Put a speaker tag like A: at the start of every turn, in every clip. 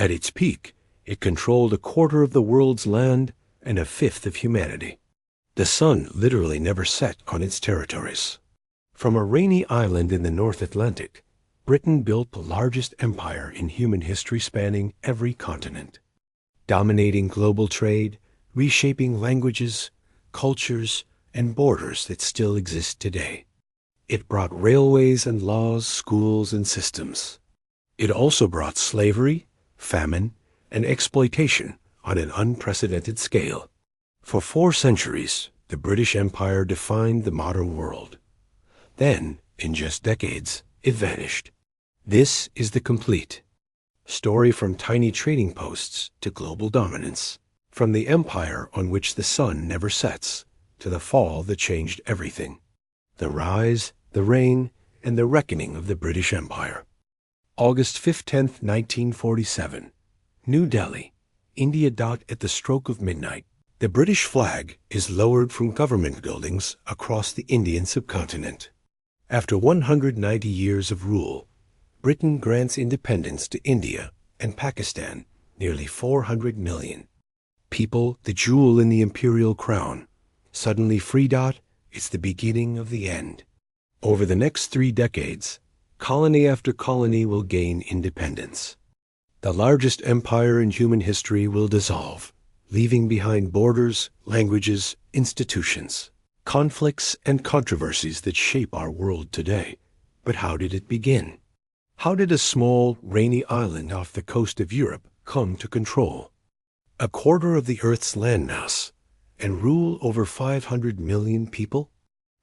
A: At its peak, it controlled a quarter of the world's land and a fifth of humanity. The sun literally never set on its territories. From a rainy island in the North Atlantic, Britain built the largest empire in human history spanning every continent, dominating global trade, reshaping languages, cultures, and borders that still exist today. It brought railways and laws, schools and systems. It also brought slavery, famine, and exploitation on an unprecedented scale. For 4 centuries, the British Empire defined the modern world. Then, in just decades, it vanished. This is the complete story, from tiny trading posts to global dominance, from the empire on which the sun never sets to the fall that changed everything. The rise, the reign, and the reckoning of the British Empire. August 5th, 10th, 1947. New Delhi, India. At the stroke of midnight, the British flag is lowered from government buildings across the Indian subcontinent. After 190 years of rule, Britain grants independence to India and Pakistan, nearly 400 million people, the jewel in the imperial crown. Suddenly free. It's the beginning of the end. Over the next 3 decades, colony after colony will gain independence. The largest empire in human history will dissolve, leaving behind borders, languages, institutions, conflicts, and controversies that shape our world today. But how did it begin? How did a small, rainy island off the coast of Europe come to control a quarter of the Earth's landmass and rule over 500 million people?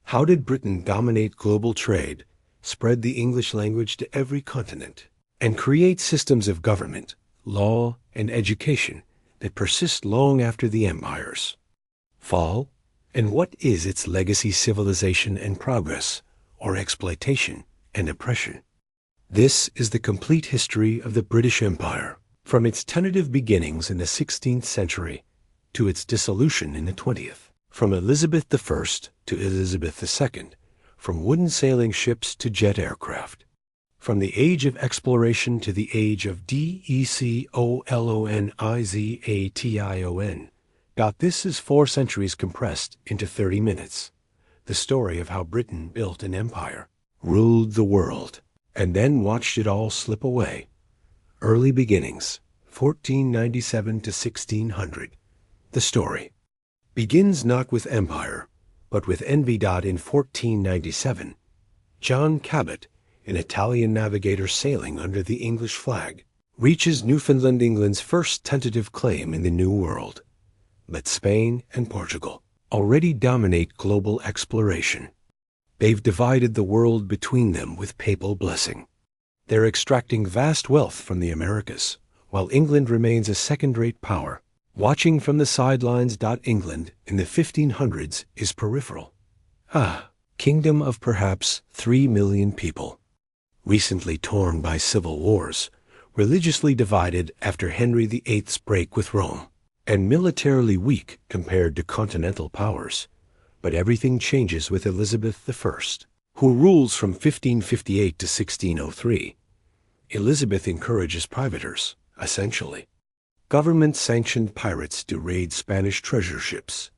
A: How did Britain dominate global trade, spread the English language to every continent, and create systems of government, law, and education that persist long after the empire's fall? And what is its legacy? Civilization and progress, or exploitation and oppression? This is the complete history of the British Empire, from its tentative beginnings in the 16th century to its dissolution in the 20th. From Elizabeth I to Elizabeth II, from wooden sailing ships to jet aircraft, from the age of exploration to the age of decolonization. This is 4 centuries compressed into 30 minutes. The story of how Britain built an empire, ruled the world, and then watched it all slip away. Early beginnings, 1497 to 1600. The story begins not with empire, but with envy. In 1497, John Cabot, an Italian navigator sailing under the English flag, reaches Newfoundland, England's first tentative claim in the New World. But Spain and Portugal already dominate global exploration. They've divided the world between them with papal blessing. They're extracting vast wealth from the Americas, while England remains a second-rate power. Watching from the sidelines. England in the 1500s is peripheral. Kingdom of perhaps 3 million people. Recently torn by civil wars, religiously divided after Henry VIII's break with Rome, and militarily weak compared to continental powers. But everything changes with Elizabeth I, who rules from 1558 to 1603. Elizabeth encourages privateers, essentially. Government-sanctioned pirates to raid Spanish treasure ships.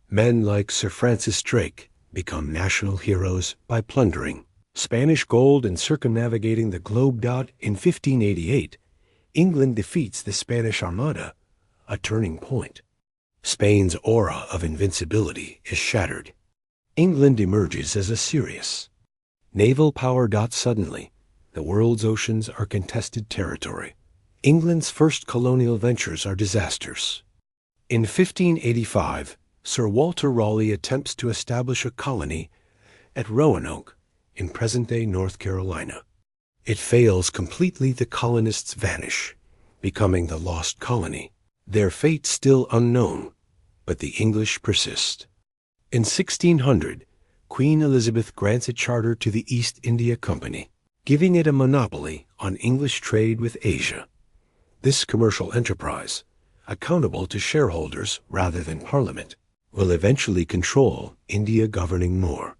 A: Men like Sir Francis Drake become national heroes by plundering Spanish gold and circumnavigating the globe. In 1588, England defeats the Spanish Armada, a turning point. Spain's aura of invincibility is shattered. England emerges as a serious naval power. Suddenly, the world's oceans are contested territory. England's first colonial ventures are disasters. In 1585, Sir Walter Raleigh attempts to establish a colony at Roanoke in present-day North Carolina. It fails completely. The colonists vanish, becoming the lost colony, their fate still unknown, but the English persist. In 1600, Queen Elizabeth grants a charter to the East India Company, giving it a monopoly on English trade with Asia. This commercial enterprise, accountable to shareholders rather than Parliament, will eventually control India, governing more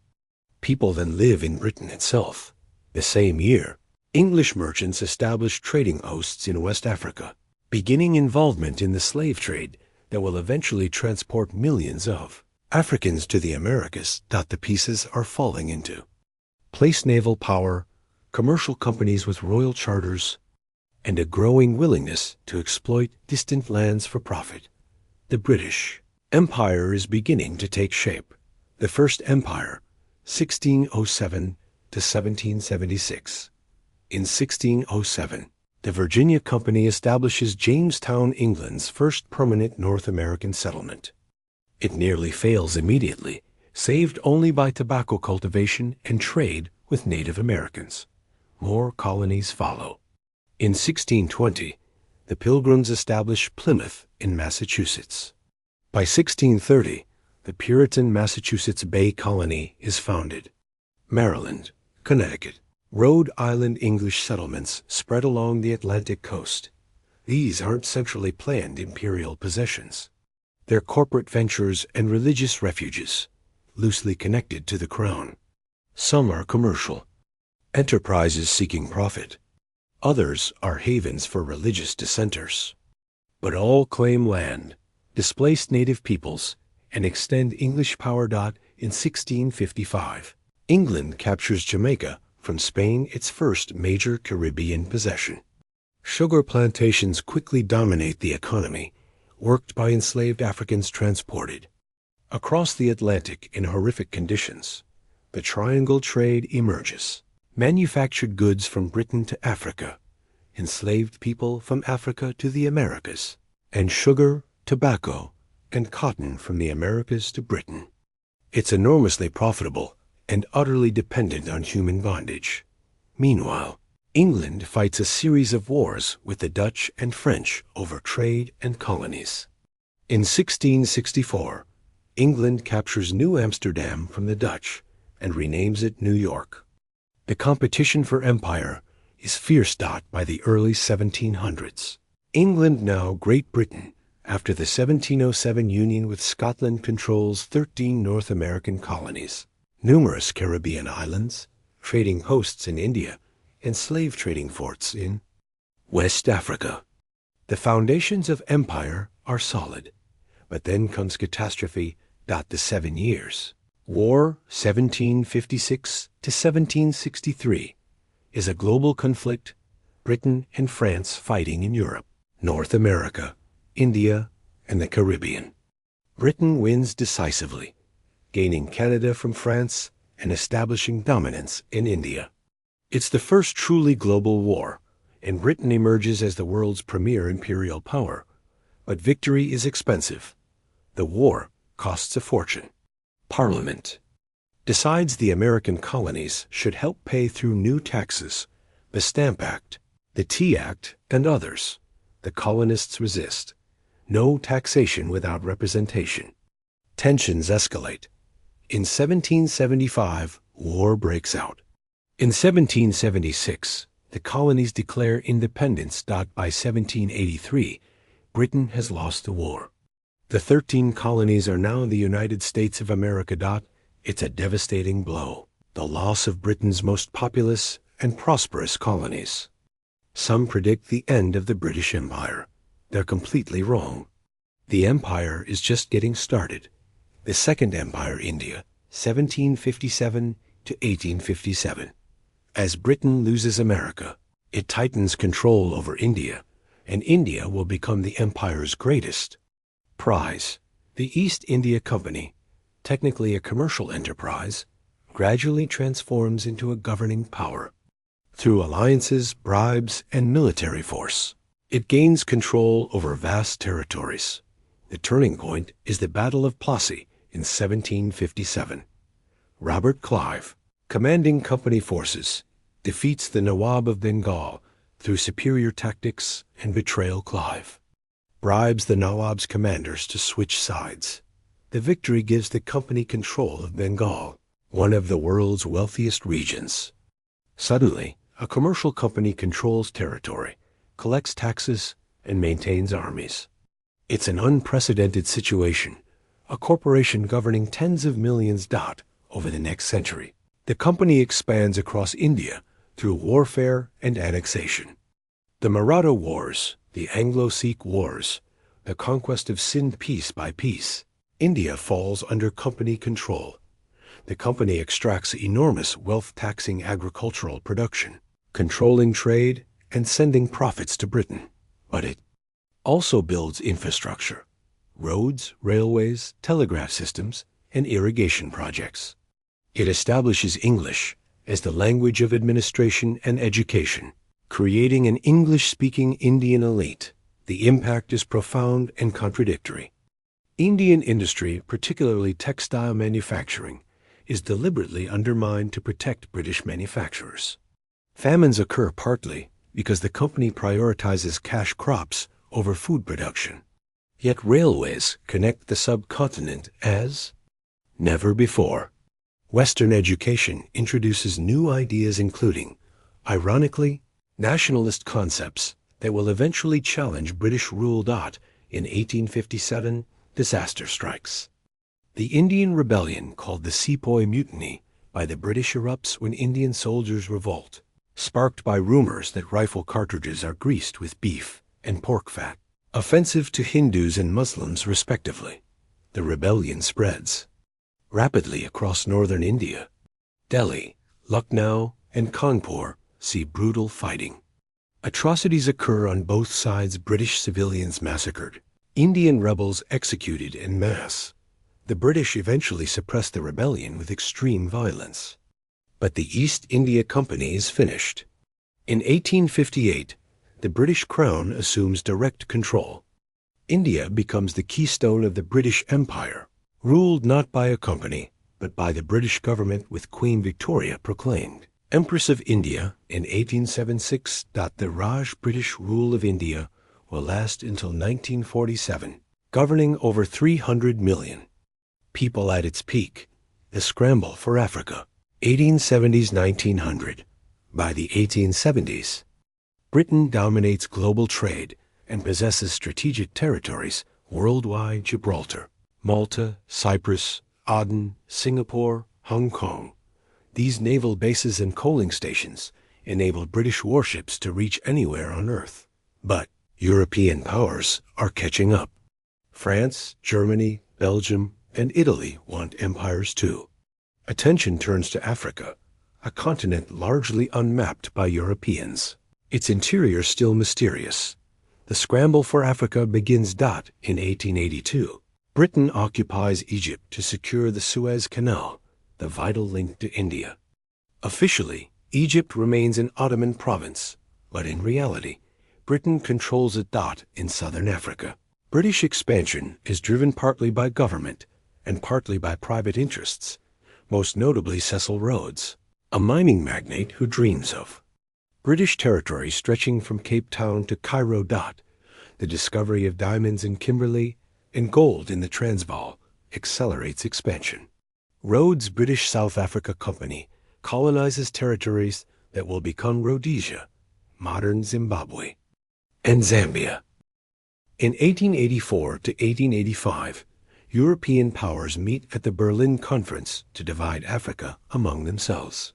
A: people than live in Britain itself. The same year, English merchants established trading posts in West Africa, beginning involvement in the slave trade that will eventually transport millions of Africans to the Americas. The pieces are falling into place naval power, commercial companies with royal charters, and a growing willingness to exploit distant lands for profit. The British Empire is beginning to take shape. The First Empire, 1607 to 1776. In 1607, the Virginia Company establishes Jamestown, England's first permanent North American settlement. It nearly fails immediately, saved only by tobacco cultivation and trade with Native Americans. More colonies follow. In 1620, the Pilgrims establish Plymouth in Massachusetts. By 1630, the Puritan Massachusetts Bay Colony is founded. Maryland, Connecticut, Rhode Island English settlements spread along the Atlantic coast. These aren't centrally planned imperial possessions. They're corporate ventures and religious refuges, loosely connected to the crown. Some are commercial, enterprises seeking profit. Others are havens for religious dissenters. But all claim land, displace native peoples, and extend English power. In 1655, England captures Jamaica from Spain, its first major Caribbean possession. Sugar plantations quickly dominate the economy, worked by enslaved Africans transported across the Atlantic in horrific conditions. The triangle trade emerges. Manufactured goods from Britain to Africa, enslaved people from Africa to the Americas, and sugar, tobacco, and cotton from the Americas to Britain. It's enormously profitable and utterly dependent on human bondage. Meanwhile, England fights a series of wars with the Dutch and French over trade and colonies. In 1664, England captures New Amsterdam from the Dutch and renames it New York. The competition for empire is fierce. By the early 1700s, England, now Great Britain, after the 1707 union with Scotland, controls 13 North American colonies, numerous Caribbean islands, trading posts in India, and slave trading forts in West Africa. The foundations of empire are solid, but then comes catastrophe. The 7 Years' War, 1756 to 1763, is a global conflict, Britain and France fighting in Europe, North America, India, and the Caribbean. Britain wins decisively, gaining Canada from France and establishing dominance in India. It's the first truly global war, and Britain emerges as the world's premier imperial power. But victory is expensive. The war costs a fortune. Parliament decides the American colonies should help pay through new taxes, the Stamp Act, the Tea Act, and others. The colonists resist. No taxation without representation. Tensions escalate. In 1775, war breaks out. In 1776, the colonies declare independence. By 1783, Britain has lost the war. The 13 colonies are now the United States of America. It's a devastating blow, the loss of Britain's most populous and prosperous colonies. Some predict the end of the British Empire. They're completely wrong. The empire is just getting started. The Second Empire, India, 1757 to 1857. As Britain loses America, it tightens control over India, and India will become the empire's greatest prize. The East India Company, technically a commercial enterprise, gradually transforms into a governing power. Through alliances, bribes, and military force, it gains control over vast territories. The turning point is the Battle of Plassey in 1757. Robert Clive, commanding company forces, defeats the Nawab of Bengal through superior tactics and betrayal. Clive bribes the Nawab's commanders to switch sides. The victory gives the company control of Bengal, one of the world's wealthiest regions. Suddenly, a commercial company controls territory, collects taxes, and maintains armies. It's an unprecedented situation, a corporation governing tens of millions. Over the next century, the company expands across India through warfare and annexation. The Maratha Wars, the Anglo-Sikh Wars, the conquest of Sindh piece by piece, India falls under company control. The company extracts enormous wealth-taxing agricultural production, controlling trade and sending profits to Britain. But it also builds infrastructure, roads, railways, telegraph systems, and irrigation projects. It establishes English as the language of administration and education, creating an English-speaking Indian elite. The impact is profound and contradictory. Indian industry, particularly textile manufacturing, is deliberately undermined to protect British manufacturers. Famines occur partly because the company prioritizes cash crops over food production. Yet railways connect the subcontinent as never before. Western education introduces new ideas including, ironically, nationalist concepts that will eventually challenge British rule. In 1857, disaster strikes. The Indian rebellion, called the Sepoy Mutiny by the British, erupts when Indian soldiers revolt, sparked by rumors that rifle cartridges are greased with beef and pork fat. Offensive to Hindus and Muslims respectively, the rebellion spreads rapidly across northern India. Delhi, Lucknow, and Kanpur see brutal fighting. Atrocities occur on both sides, British civilians massacred, Indian rebels executed en masse. The British eventually suppressed the rebellion with extreme violence. But the East India Company is finished. In 1858, the British Crown assumes direct control. India becomes the keystone of the British Empire, ruled not by a company, but by the British government, with Queen Victoria proclaimed Empress of India in 1876. The Raj British rule of India will last until 1947, governing over 300 million people. At its peak, the scramble for Africa, 1870s-1900. By the 1870s, Britain dominates global trade and possesses strategic territories worldwide: Gibraltar, Malta, Cyprus, Aden, Singapore, Hong Kong. These naval bases and coaling stations enabled British warships to reach anywhere on Earth. But European powers are catching up. France, Germany, Belgium, and Italy want empires too. Attention turns to Africa, a continent largely unmapped by Europeans. Its interior still mysterious. The scramble for Africa begins. In 1882, Britain occupies Egypt to secure the Suez Canal, the vital link to India. Officially, Egypt remains an Ottoman province, but in reality, Britain controls it. In southern Africa, British expansion is driven partly by government and partly by private interests, most notably Cecil Rhodes, a mining magnate who dreams of British territory stretching from Cape Town to Cairo. The discovery of diamonds in Kimberley and gold in the Transvaal accelerates expansion. Rhodes' British South Africa Company colonizes territories that will become Rhodesia, modern Zimbabwe, and Zambia. In 1884 to 1885, European powers meet at the Berlin Conference to divide Africa among themselves.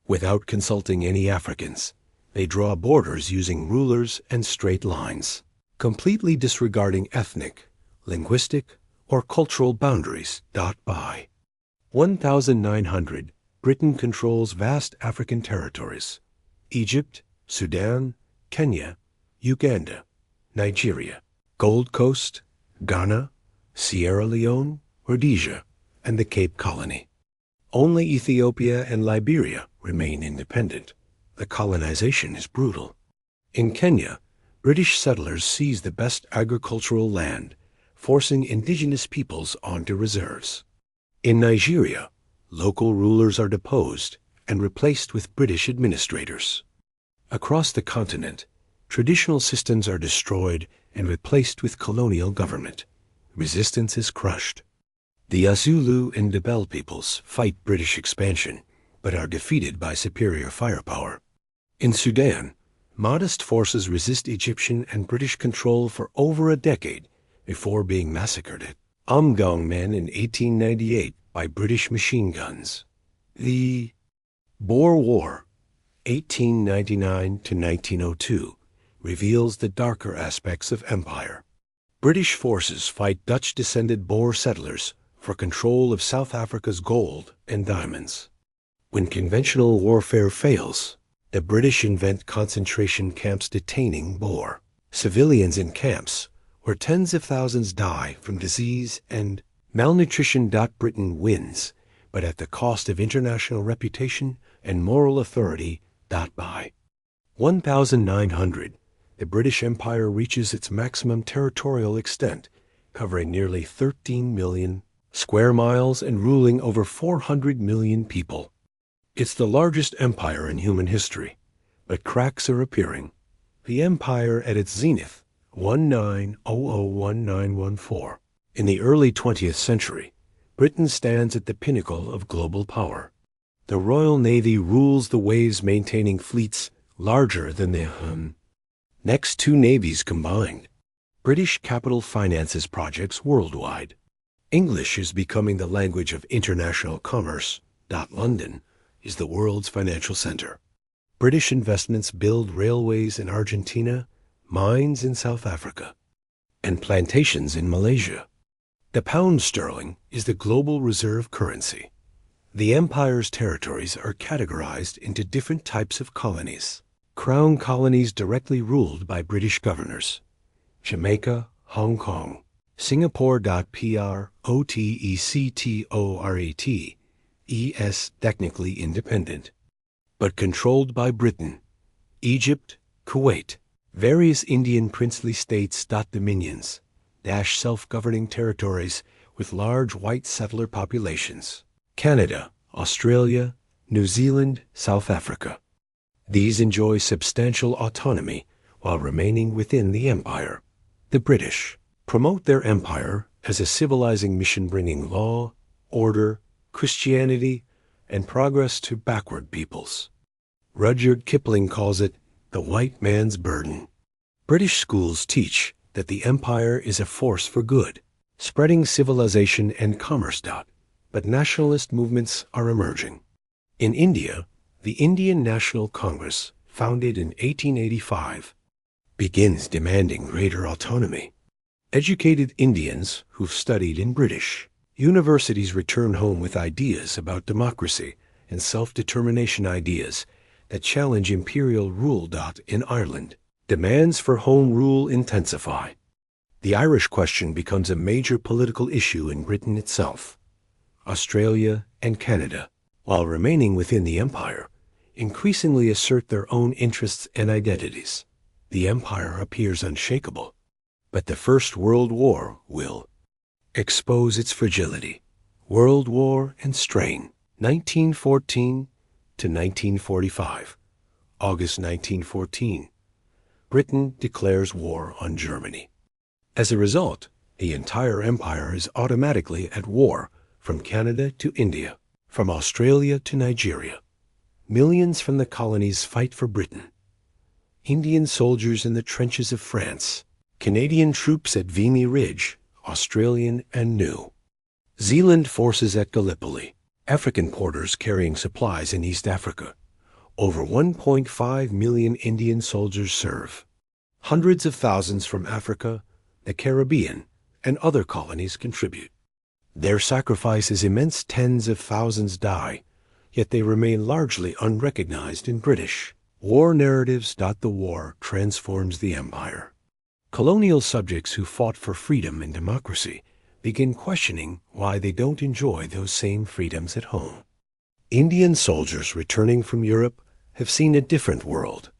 A: Without consulting any Africans, they draw borders using rulers and straight lines, completely disregarding ethnic, linguistic, or cultural boundaries. By 1900, Britain controls vast African territories: Egypt, Sudan, Kenya, Uganda, Nigeria, Gold Coast, Ghana, Sierra Leone, Rhodesia, and the Cape Colony. Only Ethiopia and Liberia remain independent. The colonization is brutal. In Kenya, British settlers seize the best agricultural land, forcing indigenous peoples onto reserves. In Nigeria, local rulers are deposed and replaced with British administrators. Across the continent, traditional systems are destroyed and replaced with colonial government. Resistance is crushed. The Azulu and Ndebele peoples fight British expansion, but are defeated by superior firepower. In Sudan, modest forces resist Egyptian and British control for over a decade before being massacred at Omdurman in 1898 by British machine guns. The Boer War, 1899 to 1902, reveals the darker aspects of empire. British forces fight Dutch-descended Boer settlers for control of South Africa's gold and diamonds. When conventional warfare fails, the British invent concentration camps detaining Boer civilians in camps where tens of thousands die from disease and malnutrition. Britain wins, but at the cost of international reputation and moral authority. By 1900, the British Empire reaches its maximum territorial extent, covering nearly 13 million square miles and ruling over 400 million people. It's the largest empire in human history, but cracks are appearing. The empire at its zenith, 1900-1914. In the early 20th century, Britain stands at the pinnacle of global power. The Royal Navy rules the waves, maintaining fleets larger than the next two navies combined. British capital finances projects worldwide. English is becoming the language of international commerce. London is the world's financial center. British investments build railways in Argentina, mines in South Africa, and plantations in Malaysia. The pound sterling is the global reserve currency. The empire's territories are categorized into different types of colonies. Crown colonies directly ruled by British governors. Jamaica, Hong Kong, Singapore. Protectorate, technically independent, but controlled by Britain. Egypt, Kuwait, various Indian princely states. Dominions, self-governing territories with large white settler populations. Canada, Australia, New Zealand, South Africa. These enjoy substantial autonomy while remaining within the empire. The British promote their empire as a civilizing mission, bringing law, order, Christianity, and progress to backward peoples. Rudyard Kipling calls it the white man's burden. British schools teach that the empire is a force for good, spreading civilization and commerce. But nationalist movements are emerging. In India, the Indian National Congress, founded in 1885, begins demanding greater autonomy. Educated Indians who've studied in British universities return home with ideas about democracy and self-determination, ideas that challenge imperial rule. In Ireland, demands for home rule intensify. The Irish question becomes a major political issue in Britain itself. Australia and Canada, while remaining within the empire, increasingly assert their own interests and identities. The empire appears unshakable, but the First World War will expose its fragility. World War and Strain, 1914 to 1945. August 1914. Britain declares war on Germany. As a result, the entire empire is automatically at war, from Canada to India, from Australia to Nigeria. Millions from the colonies fight for Britain. Indian soldiers in the trenches of France, Canadian troops at Vimy Ridge, Australian and New Zealand forces at Gallipoli, African porters carrying supplies in East Africa. Over 1.5 million Indian soldiers serve. Hundreds of thousands from Africa, the Caribbean, and other colonies contribute. Their sacrifices immense, tens of thousands die, yet they remain largely unrecognized in British war narratives. The war transforms the empire. Colonial subjects who fought for freedom and democracy begin questioning why they don't enjoy those same freedoms at home. Indian soldiers returning from Europe have seen a different world.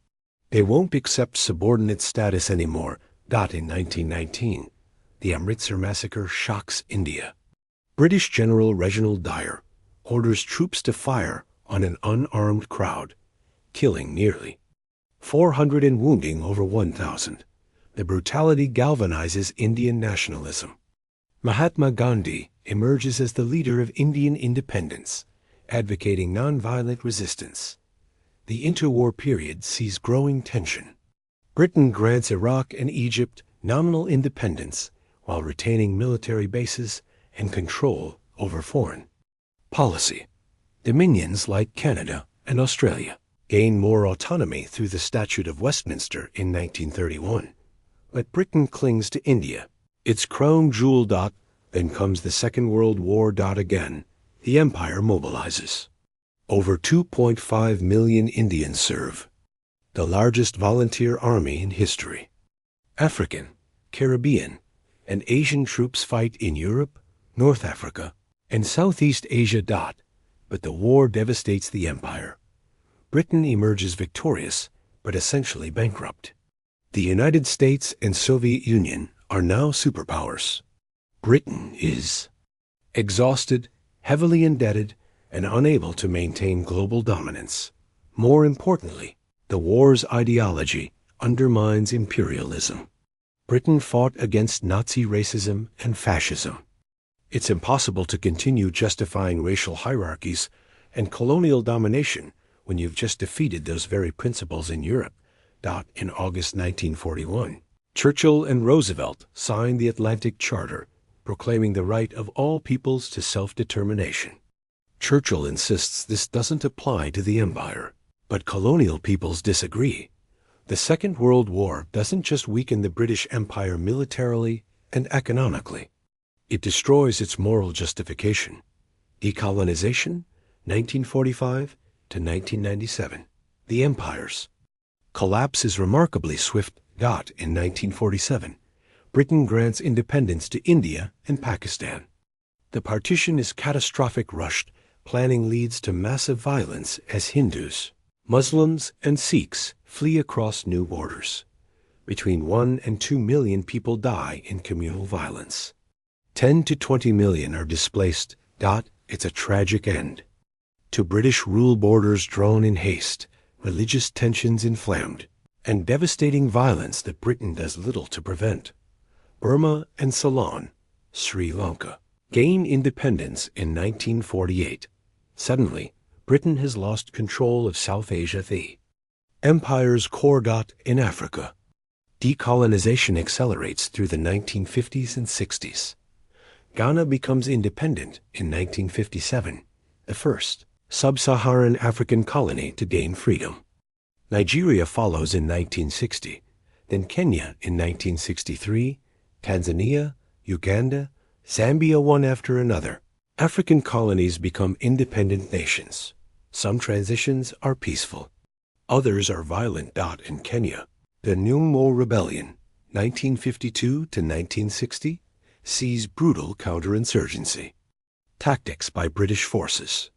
A: They won't accept subordinate status anymore. In 1919, the Amritsar massacre shocks India. British General Reginald Dyer orders troops to fire on an unarmed crowd, killing nearly 400 and wounding over 1,000. The brutality galvanizes Indian nationalism. Mahatma Gandhi emerges as the leader of Indian independence, advocating nonviolent resistance. The interwar period sees growing tension. Britain grants Iraq and Egypt nominal independence while retaining military bases and control over foreign policy. Dominions like Canada and Australia gained more autonomy through the Statute of Westminster in 1931. But Britain clings to India, its crown jewel. Then comes the Second World War. Again, the empire mobilizes. Over 2.5 million Indians serve, the largest volunteer army in history. African, Caribbean, and Asian troops fight in Europe, North Africa, and Southeast Asia. But the war devastates the empire. Britain emerges victorious, but essentially bankrupt. The United States and Soviet Union are now superpowers. Britain is exhausted, heavily indebted, and unable to maintain global dominance. More importantly, the war's ideology undermines imperialism. Britain fought against Nazi racism and fascism. It's impossible to continue justifying racial hierarchies and colonial domination when you've just defeated those very principles in Europe. In August 1941, Churchill and Roosevelt signed the Atlantic Charter, proclaiming the right of all peoples to self-determination. Churchill insists this doesn't apply to the empire, but colonial peoples disagree. The Second World War doesn't just weaken the British Empire militarily and economically. It destroys its moral justification. Decolonization, 1945 to 1997. The empire's collapse is remarkably swift. In 1947, Britain grants independence to India and Pakistan. The partition is catastrophic. Rushed planning leads to massive violence as Hindus, Muslims, and Sikhs flee across new borders. Between 1 and 2 million people die in communal violence. 10 to 20 million are displaced. It's a tragic end. To British rule borders drawn in haste, religious tensions inflamed, and devastating violence that Britain does little to prevent. Burma and Ceylon, Sri Lanka, gain independence in 1948. Suddenly, Britain has lost control of South Asia. The empire's core. In Africa, decolonization accelerates through the 1950s and 60s. Ghana becomes independent in 1957, the first sub-Saharan African colony to gain freedom. Nigeria follows in 1960, then Kenya in 1963, Tanzania, Uganda, Zambia, one after another. African colonies become independent nations. Some transitions are peaceful. Others are violent. In Kenya, the Nyumo Rebellion, 1952 to 1960, sees brutal counterinsurgency. Tactics by British forces.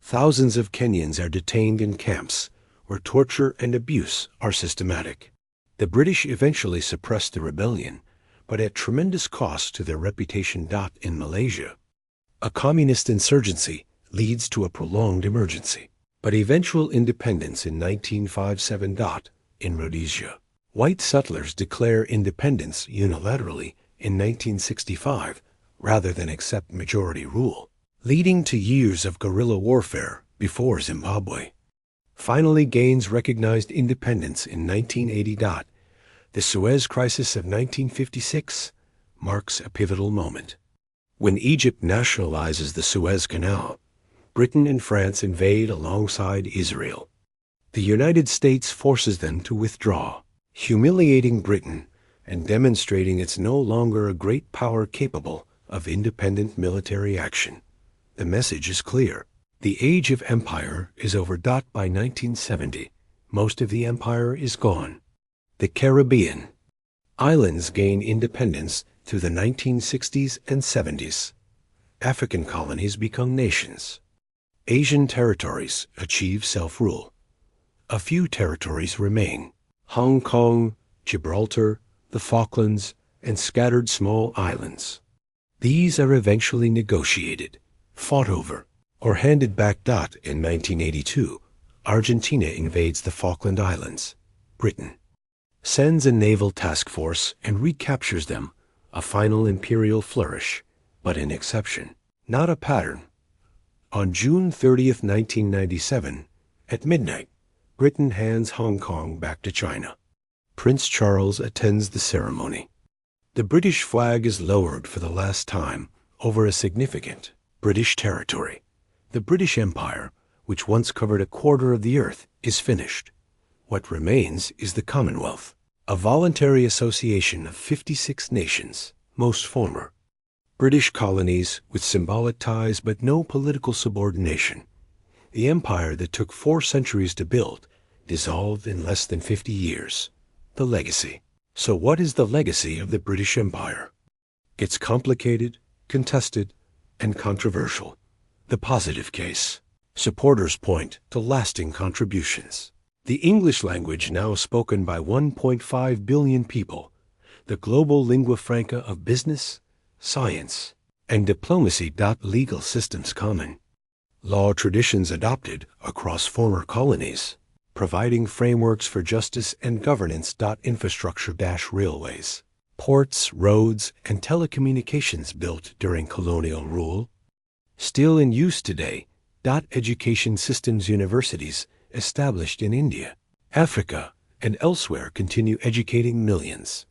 A: Thousands of Kenyans are detained in camps where torture and abuse are systematic. The British eventually suppressed the rebellion, but at tremendous cost to their reputation. In Malaysia, a communist insurgency leads to a prolonged emergency, but eventual independence in 1957. In Rhodesia, white settlers declare independence unilaterally in 1965 rather than accept majority rule, leading to years of guerrilla warfare before Zimbabwe finally gains recognized independence in 1980. The Suez Crisis of 1956 marks a pivotal moment. When Egypt nationalizes the Suez Canal, Britain and France invade alongside Israel. The United States forces them to withdraw, humiliating Britain and demonstrating it's no longer a great power capable of independent military action. The message is clear. The age of empire is over. By 1970, most of the empire is gone. The Caribbean islands gain independence through the 1960s and 70s. African colonies become nations. Asian territories achieve self-rule. A few territories remain: Hong Kong, Gibraltar, the Falklands, and scattered small islands. These are eventually negotiated, fought over, or handed back. In 1982, Argentina invades the Falkland Islands. Britain sends a naval task force and recaptures them, a final imperial flourish, but an exception, not a pattern. On June 30th, 1997, at midnight, Britain hands Hong Kong back to China. Prince Charles attends the ceremony. The British flag is lowered for the last time over a significant British territory. The British Empire, which once covered a quarter of the earth, is finished. What remains is the Commonwealth, a voluntary association of 56 nations, most former British colonies with symbolic ties but no political subordination. The empire that took 4 centuries to build dissolved in less than 50 years. The legacy. So what is the legacy of the British Empire? It's complicated, contested, and controversial. The positive case. Supporters point to lasting contributions. The English language now spoken by 1.5 billion people, the global lingua franca of business, science, and diplomacy. Legal systems common. Law traditions adopted across former colonies, providing frameworks for justice and governance. Infrastructure railways, ports, roads, and telecommunications built during colonial rule. Still in use today. Education systems. Universities established in India, Africa, and elsewhere continue educating millions.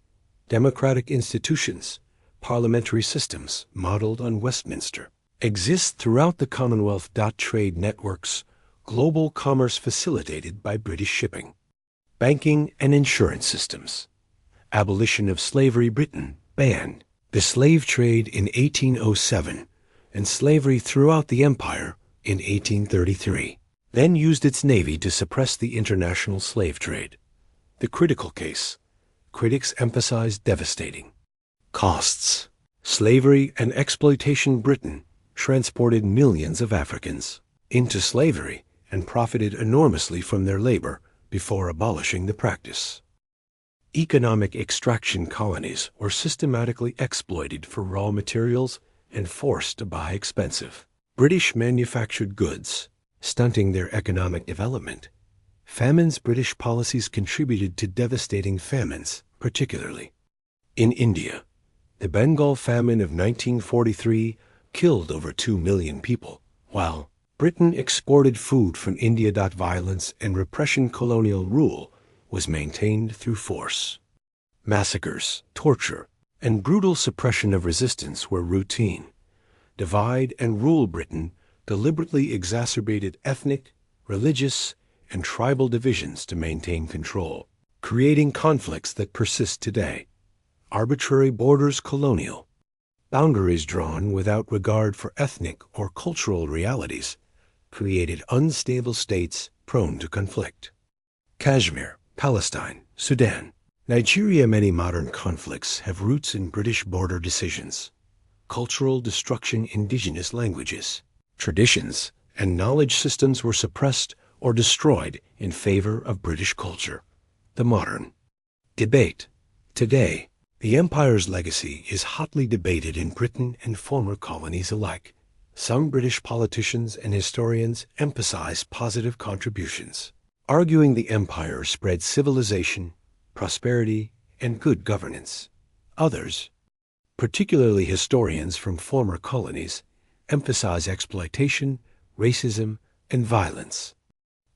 A: Democratic institutions, parliamentary systems modeled on Westminster, exist throughout the Commonwealth. Trade networks, global commerce facilitated by British shipping. Banking and insurance systems. Abolition of slavery. Britain banned the slave trade in 1807 and slavery throughout the empire in 1833, then used its navy to suppress the international slave trade. The critical case. Critics emphasize devastating costs. Slavery and exploitation. Britain transported millions of Africans into slavery and profited enormously from their labor before abolishing the practice. Economic extraction. Colonies were systematically exploited for raw materials and forced to buy expensive British manufactured goods, stunting their economic development. Famines. British policies contributed to devastating famines, particularly in India. The Bengal famine of 1943 killed over 2 million people, while Britain exported food from India. Violence and repression. Colonial rule was maintained through force. Massacres, torture, and brutal suppression of resistance were routine. Divide and rule. Britain deliberately exacerbated ethnic, religious, and tribal divisions to maintain control, creating conflicts that persist today. Arbitrary borders. Colonial boundaries drawn without regard for ethnic or cultural realities created unstable states prone to conflict. Kashmir, Palestine, Sudan, Nigeria. Many modern conflicts have roots in British border decisions. Cultural destruction. Indigenous languages, traditions, and knowledge systems were suppressed or destroyed in favor of British culture. The modern debate. Today, the empire's legacy is hotly debated in Britain and former colonies alike. Some British politicians and historians emphasize positive contributions, arguing the empire spread civilization, prosperity, and good governance. Others, particularly historians from former colonies, emphasize exploitation, racism, and violence,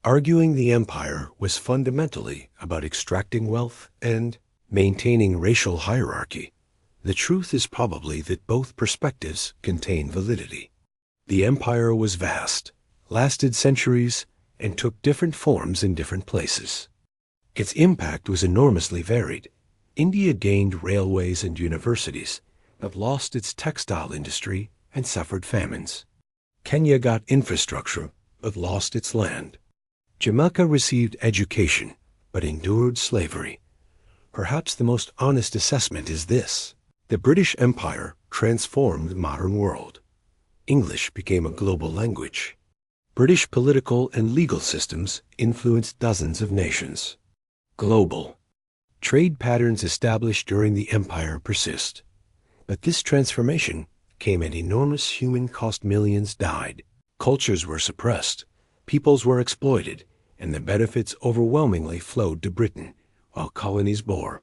A: arguing the empire was fundamentally about extracting wealth and maintaining racial hierarchy. The truth is probably that both perspectives contain validity. The empire was vast, lasted centuries, and took different forms in different places. Its impact was enormously varied. India gained railways and universities, but lost its textile industry and suffered famines. Kenya got infrastructure, but lost its land. Jamaica received education, but endured slavery. Perhaps the most honest assessment is this: the British Empire transformed the modern world. English became a global language. British political and legal systems influenced dozens of nations. Global trade patterns established during the empire persist. But this transformation came at enormous human cost. Millions died. Cultures were suppressed. Peoples were exploited, and the benefits overwhelmingly flowed to Britain, while colonies bore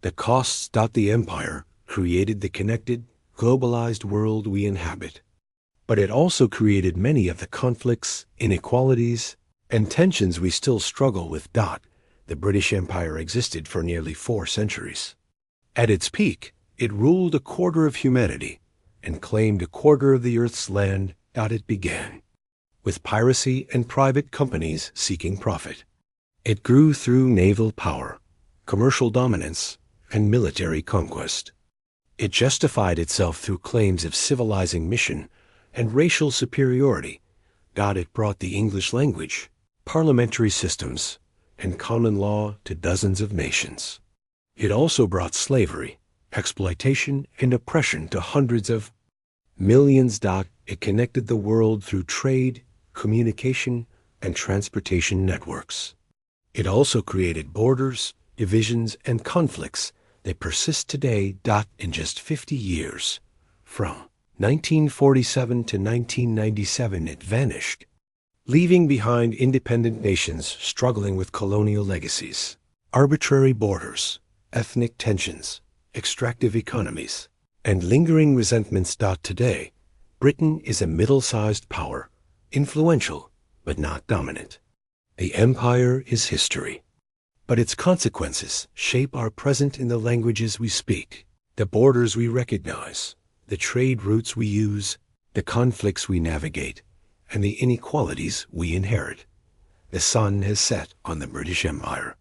A: the costs. The empire created the connected, globalized world we inhabit. But it also created many of the conflicts, inequalities, and tensions we still struggle with. The British Empire existed for nearly 4 centuries. At its peak, it ruled a quarter of humanity and claimed a quarter of the earth's land. It began with piracy and private companies seeking profit. It grew through naval power, commercial dominance, and military conquest. It justified itself through claims of civilizing mission and racial superiority. It brought the English language, parliamentary systems, and common law to dozens of nations. It also brought slavery, exploitation, and oppression to hundreds of millions. It connected the world through trade, communication, and transportation networks. It also created borders, divisions, and conflicts that persist today. In just 50 years, from 1947 to 1997, it vanished, leaving behind independent nations struggling with colonial legacies, arbitrary borders, ethnic tensions, extractive economies, and lingering resentments. Today, Britain is a middle-sized power, influential but not dominant. The empire is history, but its consequences shape our present in the languages we speak, the borders we recognize, the trade routes we use, the conflicts we navigate, and the inequalities we inherit. The sun has set on the British Empire,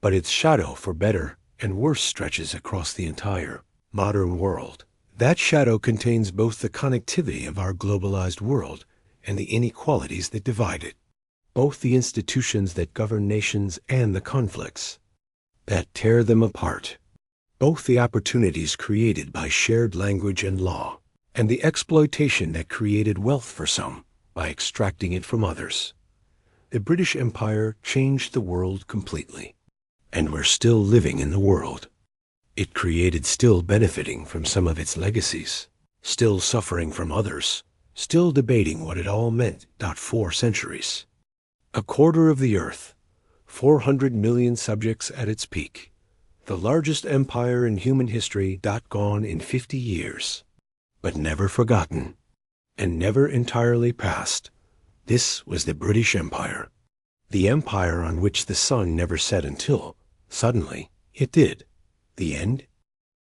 A: but its shadow, for better and worse, stretches across the entire modern world. That shadow contains both the connectivity of our globalized world and the inequalities that divide it, both the institutions that govern nations and the conflicts that tear them apart, both the opportunities created by shared language and law, and the exploitation that created wealth for some by extracting it from others. The British Empire changed the world completely, and we're still living in the world it created, still benefiting from some of its legacies, still suffering from others, still debating what it all meant. 4 centuries. A quarter of the earth, 400 million subjects at its peak, the largest empire in human history. Gone in 50 years, but never forgotten, and never entirely past. This was the British Empire, the empire on which the sun never set until, suddenly, it did. The end?